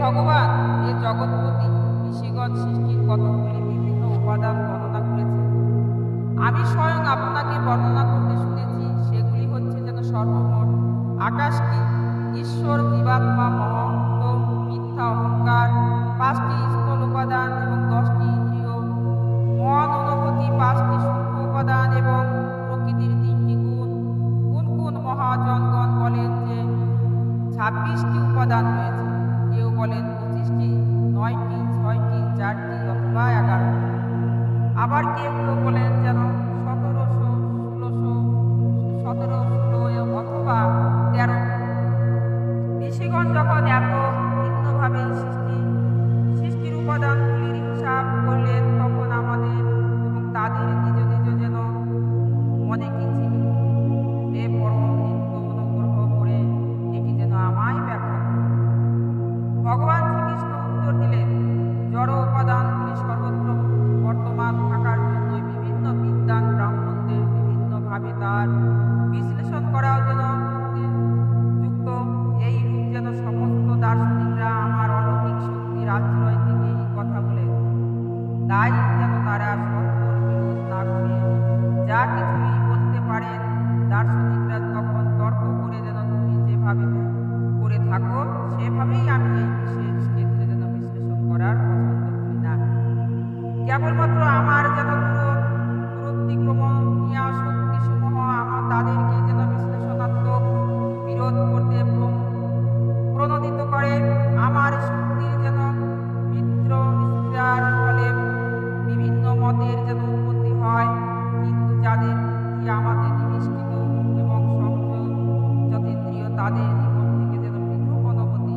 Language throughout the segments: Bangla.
ভগবান, হে জগৎপতি, ঋষিগণ সৃষ্টির কতকগুলি বিভিন্ন উপাদান বর্ণনা করেছেন। আমি স্বয়ং আপনাকে বর্ণনা করতে শুনেছি। সেগুলি হচ্ছে যেন সর্বমোট আকাশটি, ঈশ্বর, জীবাত্মা, মহত্ব, মিথ্যা অহংকার, 5টি স্থূল উপাদান এবং 10টি ইন্দ্রিয়, মন, অনুভূতি, 5টি সূক্ষ্ম উপাদান এবং প্রকৃতির 3টি গুণ। কোন কোন মহাজনগণ বলেন যে 26টি উপাদান রয়েছে, কেউ বলেন 25টি, 9টি, 6টি, 4টি অথবা 11টি। আবার কেউ কেউ বলেন যেন 1700, 1600, 17, 16 অথবা 13টি। ঋষিগণ যখন এত ভিন্নভাবে সৃষ্টির উপাদানগুলির হিসাব করলেন, তখন আমাদের এবং তাদের নিজ নিজ যেন মনে কি ছিল, হে পরম নিত্য, অনুগ্রহ করে এটি যেন আমায় ব্যাখ্যা করুন। ভগবান শ্রীকৃষ্ণ উত্তর দিলেন, জড় উপাদানগুলি সর্বত্র বর্তমান থাকার জন্য বিভিন্ন বিদ্বান ব্রাহ্মণদের বিভিন্নভাবে তার বিশ্লেষণ করাও যেন যুক্ত। এই রূপ যেন সমস্ত দার্শনিকরা আমার অলৌকিক শক্তির আশ্রয় থেকে এই কথা বলেন। তাই যেন তারা সত্তর বিরোধ না করে যা কিছুই বলতে পারেন, দার্শনিকরা তখন তর্ক করে যেন তুমি যেভাবে করে থাকো সেভাবেই আমি এই বিশেষ ক্ষেত্রে যেন বিশ্লেষণ করার পছন্দ করি না। কেবলমাত্র আমার যেন দূরতিক্রমণীয় শক্তিসমূহ আমার তাদেরকে যেন বিশ্লেষণাত্মক বিরোধ করতে প্রণোদিত করে। আমার শক্তির যেন মিত্র বিস্তার ফলে বিভিন্ন মতের যেন উৎপত্তি হয়, কিন্তু যাদের বুদ্ধি আমাদের নিবিষ্কৃত এবং সংযতেন্দ্রিয়, তাদের নিকট থেকে যেন পৃথক অনুভূতি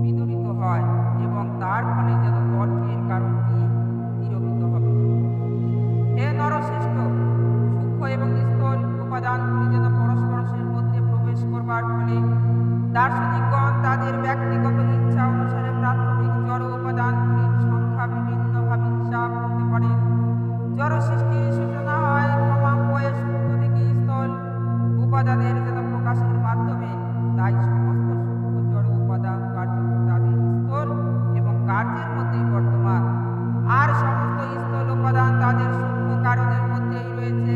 বিদরিত হয় এবং তার ফলে যেন তর্কের কারণটি নিরূপিত হবে। হে নরশ্রেষ্ঠ, সূক্ষ্ম এবং স্থূল উপাদানগুলি যেন পরস্পরের মধ্যে প্রবেশ করবার ফলে দার্শনিকগণ তাদের ব্যক্তিগত ইচ্ছা অনুসারে প্রাথমিক জড় উপাদানগুলির সংখ্যা বিভিন্নভাবে হিসাব করতে পারে। জড় সৃষ্টির সূচনা হয় ক্রমান্বয়ে সূক্ষ্ম থেকে স্থূল উপাদানের যেন প্রকাশের মাধ্যমে। তাই সমস্ত সূক্ষ্ম জড় উপাদান কার্যত তাদের স্থূল এবং কার্যের মধ্যেই বর্তমান, আর সমস্ত স্থূল উপাদান তাদের সূক্ষ্ম কারণের মধ্যেই রয়েছে।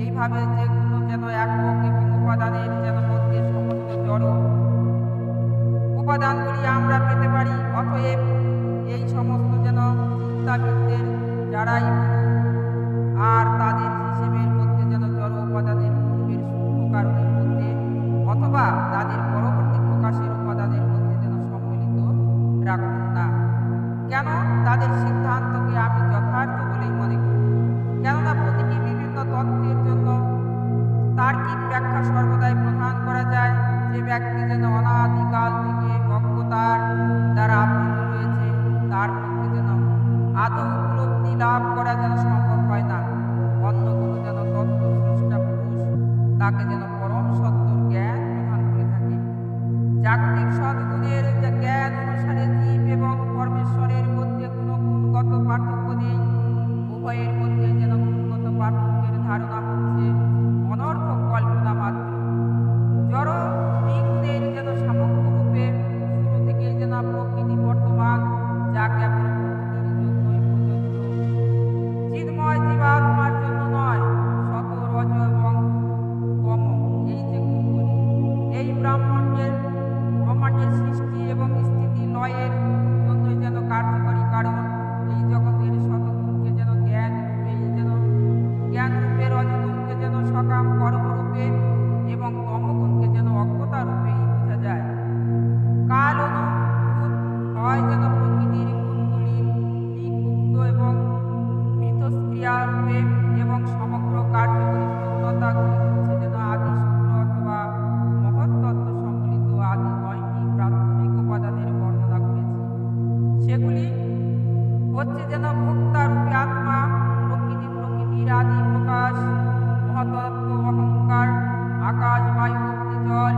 এইভাবে যে কোনো যেন একক এবং উপাদানের যেন মধ্যে সমস্ত জড় উপাদানগুলি আমরা পেতে পারি। অতএব এই সমস্ত যেন চিন্তাবিদদের যারাই বলুন, আর তাদের হিসেবের মধ্যে যেন জড় উপাদানের পূর্বের সূক্ষ্ম কারণের মধ্যে অথবা তাদের পরবর্তী প্রকাশের উপাদানের মধ্যে যেন সম্মিলিত রাখুন না। কেন? তাদের সিদ্ধান্তকে আমি যথার্থ বলেই মনে করি। কেননা প্রতিটি বিভিন্ন তত্ত্বের জন্য তার্কিক ব্যাখ্যা সর্বদাই প্রদান করা যায়। যে ব্যক্তি যেন অনাদিকাল থেকে অজ্ঞতার দ্বারা আবৃত রয়েছে, তার পক্ষে যেন আদৌ উপলব্ধি লাভ করা যেন সম্ভব হয় না। অন্য কোনো যেন তত্ত্ব স্রষ্টা পুরুষ তাকে যেন পরম সত্যর জ্ঞান প্রদান করে থাকে। জাগতিক সদ্গুণের জ্ঞান অনুসারে জীব এবং পরমেশ্বরের মধ্যে কোনো গুণগত পার্থক্য নেই। উভয়ের মধ্যে যেন গুণগত পার্থক্যের ধারণা হচ্ছে অনর্থক কল্পনা মাত্র। জড় দ্বিগুণের যেন সামগ্র রূপে শুরু থেকে যেন প্রকৃতি বর্তমান, যা কেবল প্রকৃতির জন্যই প্রযোজ্য, চিন্ময় জীবাত্মার জন্য নয়। শত, রজ এবং তম, এই যে গুণগুলি এই ব্রহ্মাণ্ডের সৃষ্টি এবং স্থিতি লয়ের জন্যই যেন কার্যকরী কারণ। এই জগতের শতগুণকে যেন জ্ঞান রূপে, রজগুণকে যেন সকাম কর্মরূপে এবং তমগুণকে যেন অজ্ঞতা রূপেই বোঝা যায়। কাল অনুভূত হয় যেন প্রকৃতির গুণগুলির বিক্ষুব্ধ এবং মিথস্ক্রিয়া রূপে, এবং সমগ্র কার্যকরী প্রবণতাগুলি হচ্ছে যেন আদি সূত্র অথবা মহত্তত্ত্ব সম্মিলিত আদি 9টি প্রাথমিক উপাদানের বর্ণনা করেছি। সেগুলি হচ্ছে যেন ভোক্তা রূপে আত্মা, প্রকৃতির আদি প্রকাশ, মহত্তত্ত্ব, অহংকার, আকাশ, বায়ু, অগ্নি, জল